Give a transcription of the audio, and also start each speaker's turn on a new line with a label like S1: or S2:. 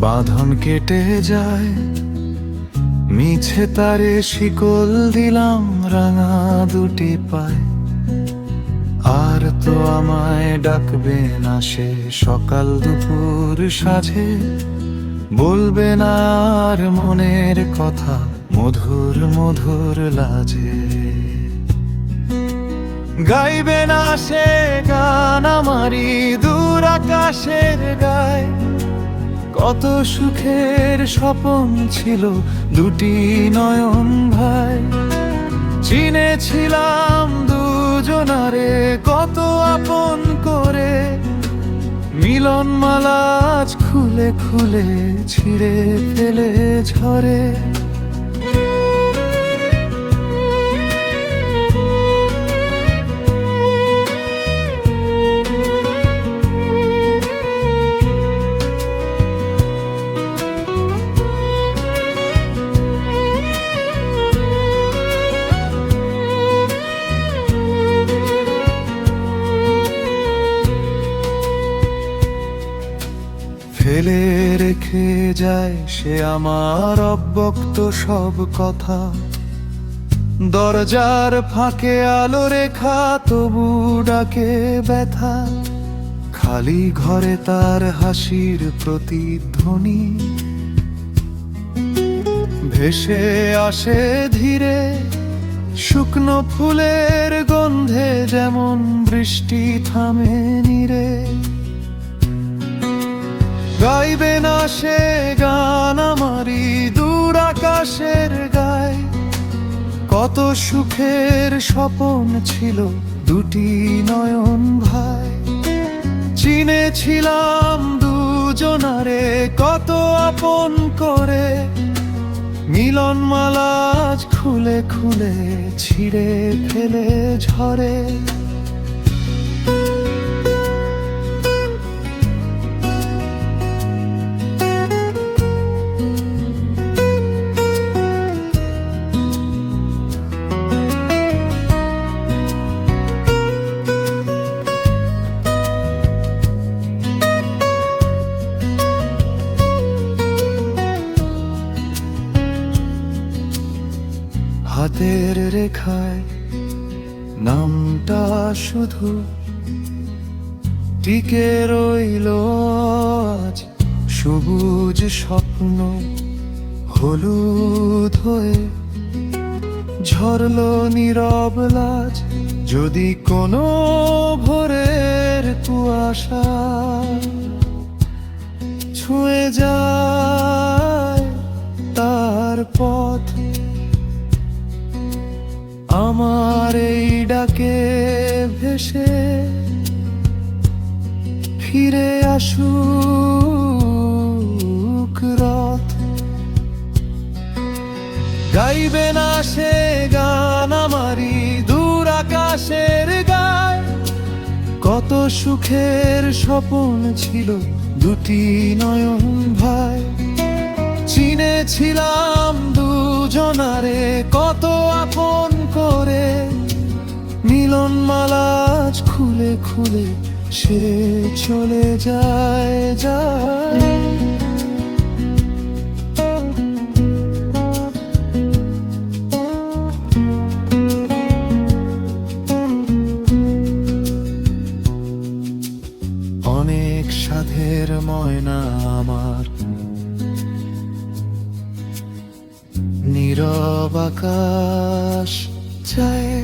S1: বাঁধন কেটে যায়, মিছে তারে শিকল দিলাম রাঙা দুটি পায়। আর তো আমায় ডাকবে না সে সকাল দুপুর সাঝে, বলবে না আর মনের কথা মধুর মধুর লাজে। গাইবে না সে গান আমারি দূর আকাশের গায়, কত সুখের স্বপন ছিল দুটি নয়ন ভাই। চিনেছিলাম দুজনারে কত আপন করে, মিলন মালা আজ খুলে খুলে ছিঁড়ে ফেলে ঝরে। ফেলে রেখে যায় সে আমার অব্যক্ত সব কথা, দরজার ফাঁকে আলো রেখা তবু ডাকে ব্যথা। খালি ঘরে তার হাসির প্রতিধ্বনি ভেসে আসে ধীরে, শুকনো ফুলের গন্ধে যেমন বৃষ্টি থামে নীরে। গাইবে না সে গান আমারি দূর আকাশের গায়, কত সুখের স্বপন ছিল দুটি নয়ন ভাই। চিনেছিলাম দুজনারে কত আপন করে, মিলন মালা আজ খুলে খুলে ছিঁড়ে ফেলে ঝরে। হাতের রেখায় নামটা শুধু টিকে রইল আজ, সবুজ স্বপ্ন হলুদ হয়ে ঝরলো নীরব লাজ। যদি কোনো ভোরের কুয়াশা ছুঁয়ে যায় তার পথ, আমার এই ডাকে ভেসে ফিরে আসুক রথ। গাইবে না সে গান আমারি দূর আকাশের গায়, কত সুখের স্বপন ছিল দুটি নয়ন ভাই। চিনেছিলাম দুজনারে কত আপন করে, মিলন মালা আজ খুলে খুলে সে চলে যায় যায়। অনেক সাধের ময়না আমার নীরব আকাশ চায়।